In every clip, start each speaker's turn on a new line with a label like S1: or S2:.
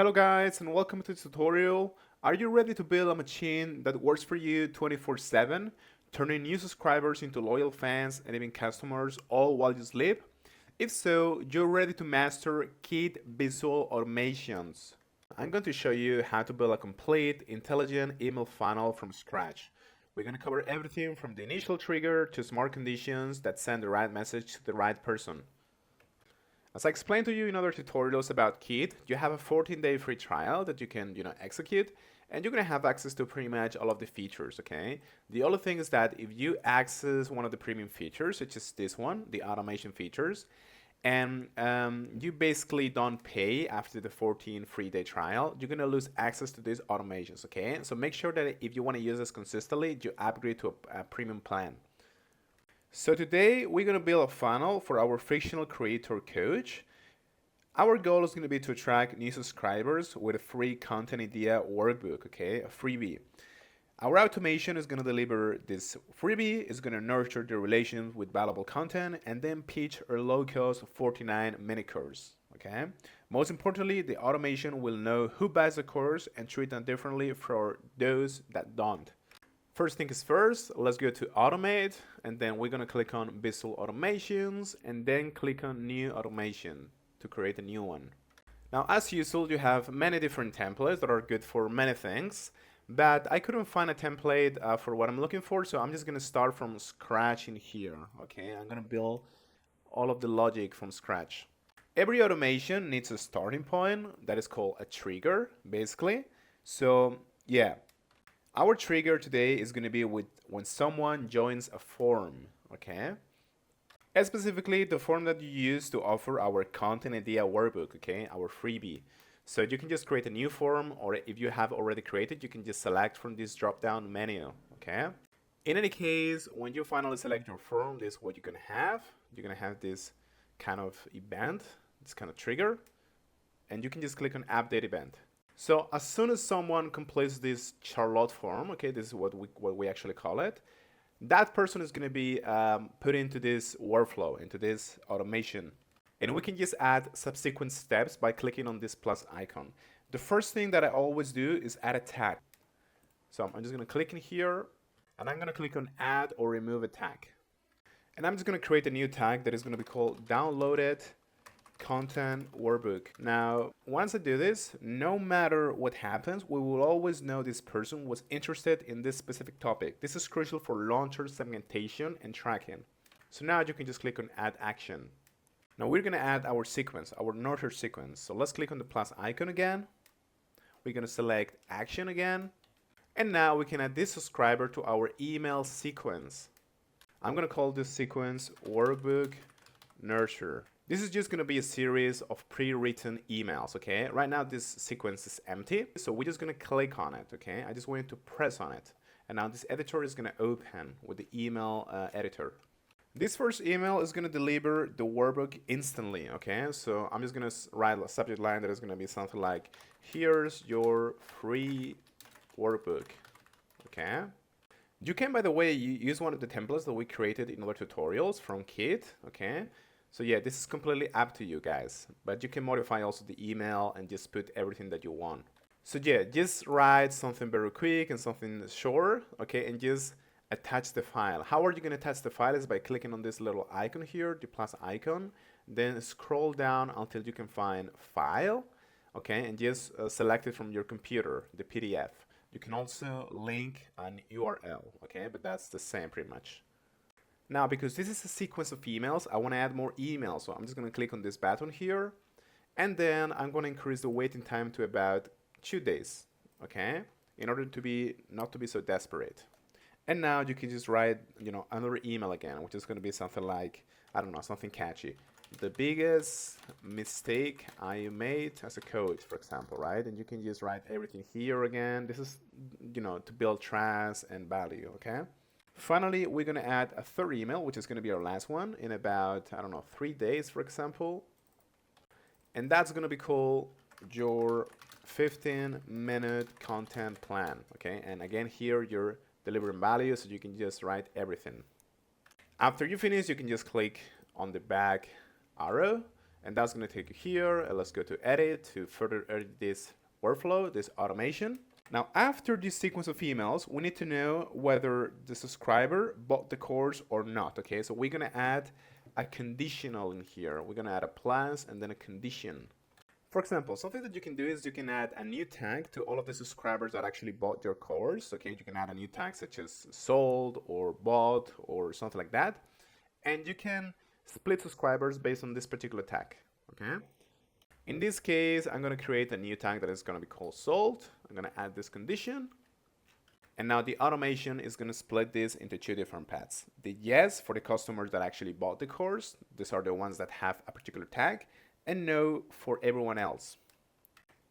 S1: Hello guys and welcome to the tutorial. Are you ready to build a machine that works for you 24/7, turning new subscribers into loyal fans and even customers all while you sleep? If so, you're ready to master Kit visual automations. I'm going to show you how to build a complete intelligent email funnel from scratch. We're going to cover everything from the initial trigger to smart conditions that send the right message to the right person. As I explained to you in other tutorials about Kit, you have a 14-day free trial that you can, execute, and you're gonna have access to pretty much all of the features, okay? The only thing is that if you access one of the premium features, such as this one, the automation features, and you basically don't pay after the 14 free day trial, you're gonna lose access to these automations, okay? So make sure that if you wanna use this consistently, you upgrade to a premium plan. So today we're going to build a funnel for our frictional creator coach. Our goal is going to be to attract new subscribers with a free content idea workbook, okay, a freebie. Our automation is going to deliver this freebie, is going to nurture the relations with valuable content, and then pitch our low-cost 49 mini course, okay? Most importantly, the automation will know who buys the course and treat them differently for those that don't. First thing is first, let's go to automate, and then we're gonna click on visual automations and then click on new automation to create a new one. Now, as usual, you have many different templates that are good for many things, but I couldn't find a template for what I'm looking for, so I'm just gonna start from scratch in here, okay? I'm gonna build all of the logic from scratch. Every automation needs a starting point that is called a trigger, basically. So yeah, our trigger today is going to be with when someone joins a forum, okay? And specifically, the form that you use to offer our content idea workbook, okay? Our freebie. So you can just create a new form, or if you have already created, you can just select from this drop-down menu, okay? In any case, when you finally select your form, this is what you're going to have. You're going to have this kind of event, this kind of trigger, and you can just click on update event. So as soon as someone completes this Charlotte form, okay, this is what we actually call it, that person is going to be put into this workflow, into this automation. And we can just add subsequent steps by clicking on this plus icon. The first thing that I always do is add a tag. So I'm just going to click in here, and I'm going to click on add or remove a tag. And I'm just going to create a new tag that is going to be called downloaded content workbook. Now, once I do this, no matter what happens, we will always know this person was interested in this specific topic. This is crucial for launcher segmentation and tracking. So now you can just click on add action. Now we're going to add our sequence, our nurture sequence. So let's click on the plus icon again. We're going to select action again. And now we can add this subscriber to our email sequence. I'm going to call this sequence workbook nurture. This is just going to be a series of pre-written emails, okay? Right now this sequence is empty, so we're just going to click on it, okay? I just want to press on it. And now this editor is going to open with the email editor. This first email is going to deliver the workbook instantly, okay? So I'm just going to write a subject line that is going to be something like, here's your free workbook, okay? You can, by the way, use one of the templates that we created in other tutorials from Kit, okay? So yeah, this is completely up to you guys, but you can modify also the email and just put everything that you want. So yeah, just write something very quick and something short, okay, and just attach the file. How are you going to attach the file is by clicking on this little icon here, the plus icon, then scroll down until you can find file, okay, and just select it from your computer, the PDF. You can also link an URL, okay, but that's the same pretty much. Now, because this is a sequence of emails, I want to add more emails. So I'm just going to click on this button here. And then I'm going to increase the waiting time to about 2 days, okay? In order to not to be so desperate. And now you can just write, another email again, which is going to be something like, I don't know, something catchy. The biggest mistake I made as a coach, for example, right? And you can just write everything here again. This is, to build trust and value, okay? Finally, we're going to add a third email, which is going to be our last one in about, I don't know, 3 days, for example. And that's going to be called your 15-minute content plan, okay? And again, here you're delivering value, so you can just write everything. After you finish, you can just click on the back arrow, And that's going to take you here. And let's go to edit to further edit this workflow, this automation. Now, after this sequence of emails, we need to know whether the subscriber bought the course or not, okay? So we're gonna add a conditional in here. We're gonna add a plus and then a condition. For example, something that you can do is you can add a new tag to all of the subscribers that actually bought your course, okay? You can add a new tag such as sold or bought or something like that. And you can split subscribers based on this particular tag, okay? In this case, I'm going to create a new tag that is going to be called sold. I'm going to add this condition. And now the automation is going to split this into two different paths. The yes for the customers that actually bought the course. These are the ones that have a particular tag. And no for everyone else.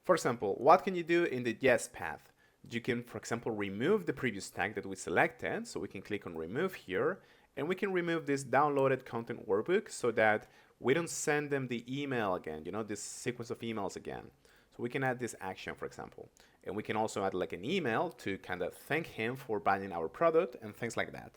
S1: For example, what can you do in the yes path? You can, for example, remove the previous tag that we selected. So we can click on remove here. And we can remove this downloaded content workbook so that we don't send them the email again, you know, this sequence of emails again. So we can add this action, for example. And we can also add like an email to kind of thank him for buying our product and things like that.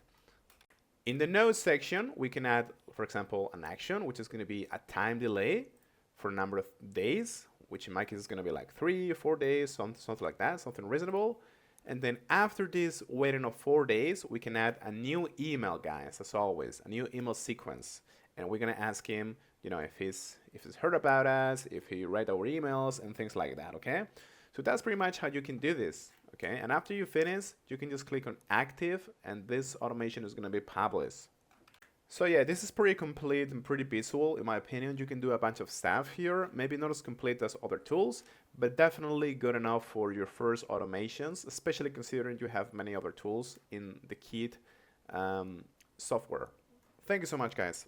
S1: In the notes section, we can add, for example, an action, which is going to be a time delay for a number of days, which in my case is going to be like 3 or 4 days, something like that, something reasonable. And then after this waiting of 4 days, we can add a new email, guys, as always, a new email sequence. And we're gonna ask him, you know, if he's heard about us, if he read our emails and things like that, okay? So that's pretty much how you can do this, okay? And after you finish, you can just click on active and this automation is gonna be published. So yeah, this is pretty complete and pretty visual. In my opinion, you can do a bunch of stuff here. Maybe not as complete as other tools, but definitely good enough for your first automations, especially considering you have many other tools in the Kit software. Thank you so much, guys.